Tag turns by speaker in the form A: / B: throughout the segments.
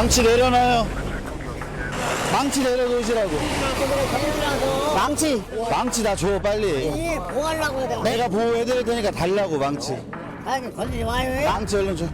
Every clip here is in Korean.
A: 망치 내려놔요. 망치 내려놓으시라고. 망치 다 줘 빨리.
B: 이 보호하려고 내가.
A: 내가 보호해드릴 테니까 달라고 망치.
B: 아니 걸리지 마요.
A: 망치 얼른 줘.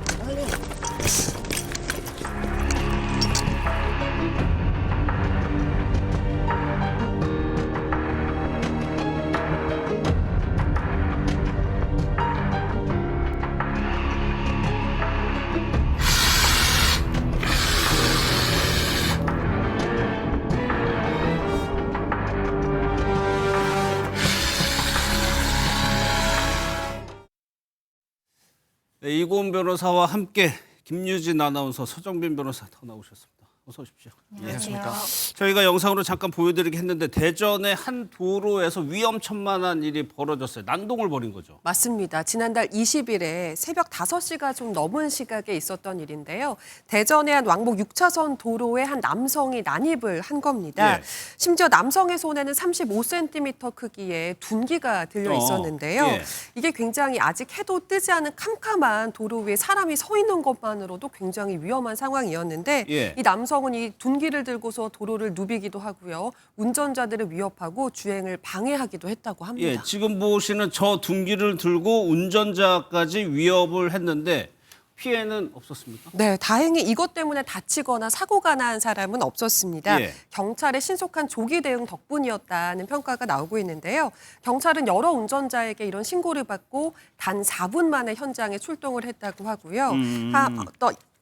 C: 네, 이고은 변호사와 함께 김유진 아나운서, 서정빈 변호사 더 나오셨습니다. 어서 오십시오.
D: 안녕하십니까.
C: 저희가 영상으로 잠깐 보여드리긴 했는데 대전의 한 도로에서 위험천만한 일이 벌어졌어요. 난동을 벌인 거죠.
D: 맞습니다. 지난달 20일에 새벽 5시가 좀 넘은 시각에 있었던 일인데요. 대전의 한 왕복 6차선 도로에 한 남성이 난입을 한 겁니다.
C: 예.
D: 심지어 남성의 손에는 35cm 크기의 둔기가 들려 있었는데요.
C: 예.
D: 이게 굉장히 아직 해도 뜨지 않은 캄캄한 도로 위에 사람이 서 있는 것만으로도 굉장히 위험한 상황이었는데
C: 예.
D: 이 남성은 이 둔기를 들고서 도로를 누비기도 하고요. 운전자들을 위협하고 주행을 방해하기도 했다고 합니다.
C: 예, 지금 보시는 저 둔기를 들고 운전자까지 위협을 했는데 피해는 없었습니까?
D: 네, 다행히 이것 때문에 다치거나 사고가 난 사람은 없었습니다.
C: 예.
D: 경찰의 신속한 조기 대응 덕분이었다는 평가가 나오고 있는데요. 경찰은 여러 운전자에게 이런 신고를 받고 단 4분 만에 현장에 출동을 했다고 하고요.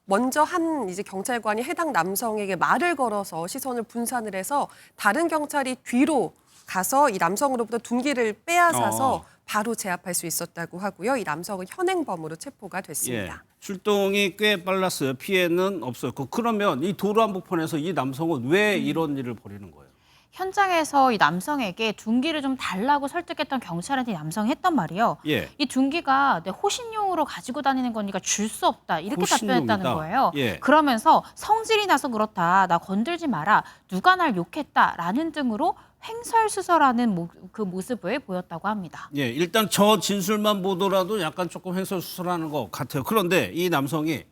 D: 먼저 한 이제 경찰관이 해당 남성에게 말을 걸어서 시선을 분산을 해서 다른 경찰이 뒤로 가서 이 남성으로부터 둔기를 빼앗아서 바로 제압할 수 있었다고 하고요. 이 남성은 현행범으로 체포가
C: 예,
D: 됐습니다.
C: 출동이 꽤 빨랐어요. 피해는 없었고. 그러면 이 도로 한복판에서 이 남성은 왜 이런 일을 벌이는 거예요?
E: 현장에서 이 남성에게 둔기를 좀 달라고 설득했던 경찰한테 이 남성이 했단 말이에요.
C: 예.
E: 이 둔기가 내 호신용으로 가지고 다니는 거니까 줄 수 없다. 이렇게
C: 호신용이다.
E: 답변했다는 거예요.
C: 예.
E: 그러면서 성질이 나서 그렇다. 나 건들지 마라. 누가 날 욕했다라는 등으로 횡설수설하는 그 모습을 보였다고 합니다.
C: 예, 일단 저 진술만 보더라도 약간 조금 횡설수설하는 것 같아요. 그런데 이 남성이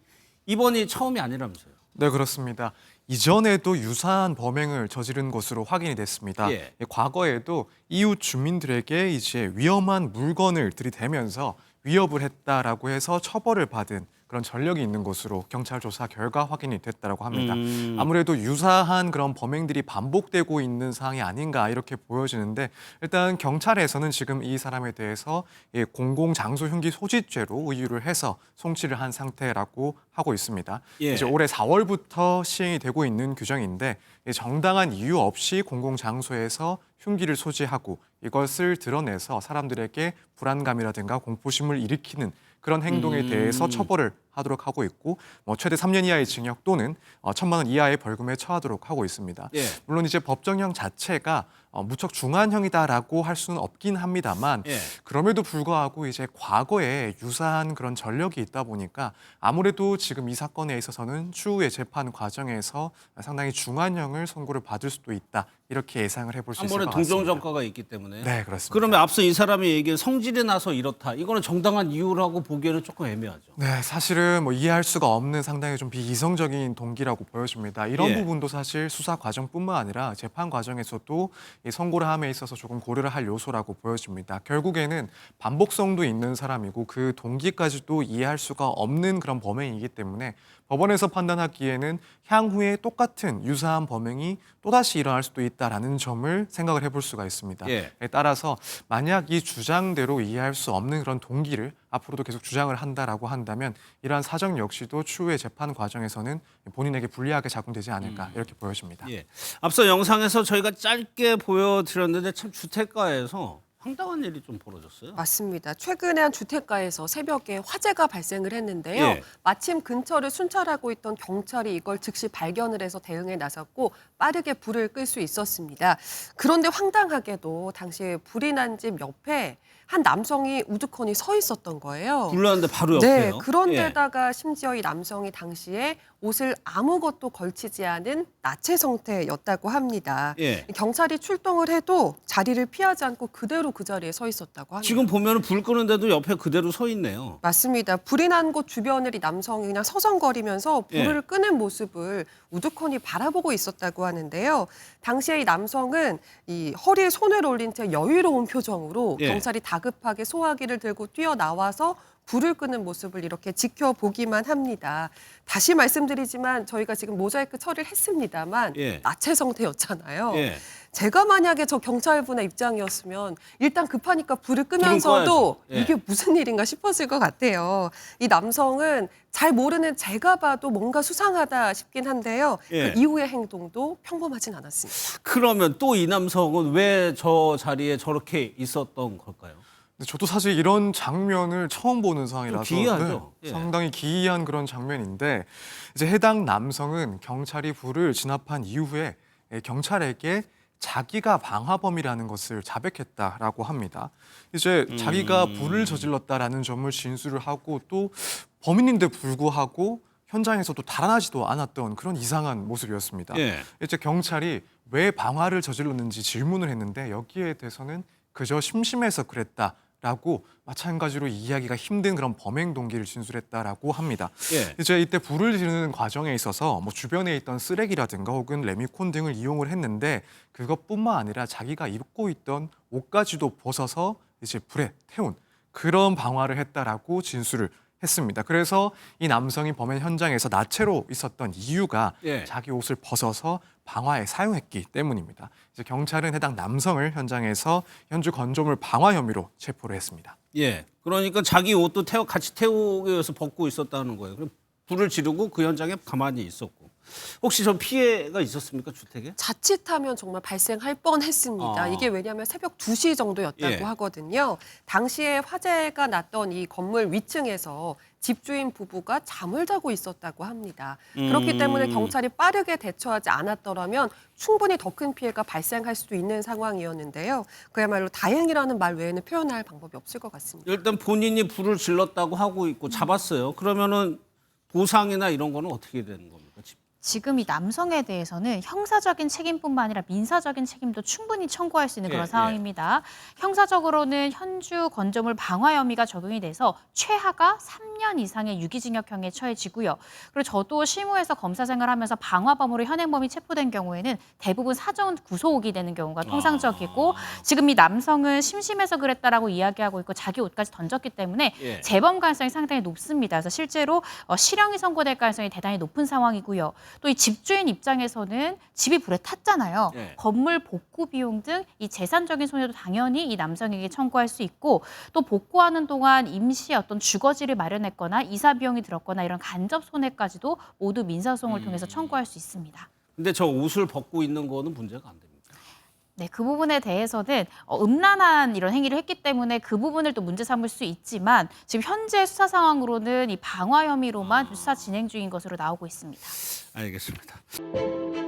C: 이번이 처음이 아니라면서요.
F: 네, 그렇습니다. 이전에도 유사한 범행을 저지른 것으로 확인이 됐습니다.
C: 예.
F: 과거에도 이웃 주민들에게 이제 위험한 물건을 들이대면서 위협을 했다라고 해서 처벌을 받은 그런 전력이 있는 것으로 경찰 조사 결과 확인이 됐다고 합니다. 아무래도 유사한 그런 범행들이 반복되고 있는 사항이 아닌가 이렇게 보여지는데 일단 경찰에서는 지금 이 사람에 대해서 공공장소 흉기 소지죄로 의유를 해서 송치를 한 상태라고 하고 있습니다.
C: 예.
F: 이제 올해 4월부터 시행이 되고 있는 규정인데 정당한 이유 없이 공공장소에서 흉기를 소지하고 이것을 드러내서 사람들에게 불안감이라든가 공포심을 일으키는 그런 행동에 대해서 처벌을 하도록 하고 있고 최대 3년 이하의 징역 또는 1,000만 원 이하의 벌금에 처하도록 하고 있습니다.
C: 예.
F: 물론 이제 법정형 자체가 무척 중한형이다라고 할 수는 없긴 합니다만
C: 예.
F: 그럼에도 불구하고 이제 과거에 유사한 그런 전력이 있다 보니까 아무래도 지금 이 사건에 있어서는 추후의 재판 과정에서 상당히 중한형을 선고를 받을 수도 있다 이렇게 예상을 해볼 수 있을 것
C: 한 번에
F: 같습니다.
C: 동정정가가 있기 때문에.
F: 네, 그렇습니다.
C: 그러면 앞서 이 사람이 얘기한 성질이 나서 이렇다. 이거는 정당한 이유라고 보기에는 조금 애매하죠.
F: 네, 사실은 이해할 수가 없는 상당히 좀 비이성적인 동기라고 보여집니다. 이런
C: 예.
F: 부분도 사실 수사 과정뿐만 아니라 재판 과정에서도 이 선고를 함에 있어서 조금 고려를 할 요소라고 보여집니다. 결국에는 반복성도 있는 사람이고 그 동기까지도 이해할 수가 없는 그런 범행이기 때문에 법원에서 판단하기에는 향후에 똑같은 유사한 범행이 또다시 일어날 수도 있다라는 점을 생각을 해볼 수가 있습니다.
C: 예.
F: 따라서 만약 이 주장대로 이해할 수 없는 그런 동기를 앞으로도 계속 주장을 한다라고 한다면 이러한 사정 역시도 추후의 재판 과정에서는 본인에게 불리하게 작용되지 않을까 이렇게 보여집니다.
C: 예. 앞서 영상에서 저희가 짧게 보여드렸는데 참 주택가에서 황당한 일이 좀 벌어졌어요.
D: 맞습니다. 최근에 한 주택가에서 새벽에 화재가 발생을 했는데요.
C: 예.
D: 마침 근처를 순찰하고 있던 경찰이 이걸 즉시 발견을 해서 대응에 나섰고 빠르게 불을 끌 수 있었습니다. 그런데 황당하게도 당시에 불이 난 집 옆에 한 남성이 우두커니 서 있었던 거예요.
C: 불났는데 바로
D: 네,
C: 옆에요.
D: 그런데다가 심지어 이 남성이 당시에 옷을 아무것도 걸치지 않은 나체 상태였다고 합니다.
C: 예.
D: 경찰이 출동을 해도 자리를 피하지 않고 그대로 그 자리에 서 있었다고 합니다.
C: 지금 보면 불 끄는데도 옆에 그대로 서 있네요.
D: 맞습니다. 불이 난 곳 주변을 이 남성이 그냥 서성거리면서 불을
C: 예.
D: 끄는 모습을 우두커니 바라보고 있었다고 하는데요. 당시에 이 남성은 이 허리에 손을 올린 채 여유로운 표정으로
C: 예.
D: 경찰이 다급하게 소화기를 들고 뛰어나와서 불을 끄는 모습을 이렇게 지켜보기만 합니다. 다시 말씀드리지만 저희가 지금 모자이크 처리를 했습니다만
C: 예.
D: 나체 상태였잖아요.
C: 예.
D: 제가 만약에 저 경찰분의 입장이었으면 일단 급하니까 불을
C: 불은
D: 끄면서도
C: 꺼야죠. 예.
D: 이게 무슨 일인가 싶었을 것 같아요. 이 남성은 잘 모르는 제가 봐도 뭔가 수상하다 싶긴 한데요.
C: 예.
D: 그 이후의 행동도 평범하진 않았습니다.
C: 그러면 또 이 남성은 왜 저 자리에 저렇게 있었던 걸까요?
F: 근데 저도 사실 이런 장면을 처음 보는 상황이라서
C: 좀 기이하죠? 예.
F: 상당히 기이한 그런 장면인데 이제 해당 남성은 경찰이 불을 진압한 이후에 경찰에게 자기가 방화범이라는 것을 자백했다라고 합니다. 이제 자기가 불을 저질렀다라는 점을 진술을 하고 또 범인인데 불구하고 현장에서도 달아나지도 않았던 그런 이상한 모습이었습니다.
C: 예.
F: 이제 경찰이 왜 방화를 저질렀는지 질문을 했는데 여기에 대해서는 그저 심심해서 그랬다라고 마찬가지로 이해하기가 힘든 그런 범행 동기를 진술했다라고 합니다.
C: 예.
F: 이제 이때 불을 지르는 과정에 있어서 뭐 주변에 있던 쓰레기라든가 혹은 레미콘 등을 이용을 했는데 그것뿐만 아니라 자기가 입고 있던 옷까지도 벗어서 이제 불에 태운 그런 방화를 했다라고 진술을 했습니다. 그래서 이 남성이 범행 현장에서 나체로 있었던 이유가
C: 예.
F: 자기 옷을 벗어서 방화에 사용했기 때문입니다. 이제 경찰은 해당 남성을 현장에서 현주 건조물 방화 혐의로 체포를 했습니다.
C: 예. 그러니까 자기 옷도 같이 태우기 위해서 벗고 있었다는 거예요. 그럼 불을 지르고 그 현장에 가만히 있었고. 혹시 좀 피해가 있었습니까, 주택에?
D: 자칫하면 정말 발생할 뻔했습니다.
C: 아.
D: 이게 왜냐하면 새벽 2시 정도였다고
C: 예.
D: 하거든요. 당시에 화재가 났던 이 건물 위층에서 집주인 부부가 잠을 자고 있었다고 합니다. 그렇기 때문에 경찰이 빠르게 대처하지 않았더라면 충분히 더 큰 피해가 발생할 수도 있는 상황이었는데요. 그야말로 다행이라는 말 외에는 표현할 방법이 없을 것 같습니다.
C: 일단 본인이 불을 질렀다고 하고 있고 잡았어요. 그러면은 보상이나 이런 거는 어떻게 되는 겁니까?
E: 지금 이 남성에 대해서는 형사적인 책임뿐만 아니라 민사적인 책임도 충분히 청구할 수 있는 그런
C: 예,
E: 상황입니다. 형사적으로는 현주 건조물 방화 혐의가 적용이 돼서 최하가 3년 이상의 유기징역형에 처해지고요. 그리고 저도 실무에서 검사 생활하면서 방화범으로 현행범이 체포된 경우에는 대부분 사전 구속이 되는 경우가 통상적이고 지금 이 남성은 심심해서 그랬다라고 이야기하고 있고 자기 옷까지 던졌기 때문에
C: 예.
E: 재범 가능성이 상당히 높습니다. 그래서 실제로 실형이 선고될 가능성이 대단히 높은 상황이고요. 또 이 집주인 입장에서는 집이 불에 탔잖아요.
C: 예.
E: 건물 복구 비용 등 이 재산적인 손해도 당연히 이 남성에게 청구할 수 있고 또 복구하는 동안 임시 어떤 주거지를 마련했거나 이사 비용이 들었거나 이런 간접 손해까지도 모두 민사소송을 통해서 청구할 수 있습니다.
C: 근데 저 옷을 벗고 있는 거는 문제가 안 됩니다.
E: 네, 그 부분에 대해서는 음란한 이런 행위를 했기 때문에 그 부분을 또 문제 삼을 수 있지만 지금 현재 수사 상황으로는 이 방화 혐의로만 수사 진행 중인 것으로 나오고 있습니다.
C: 알겠습니다.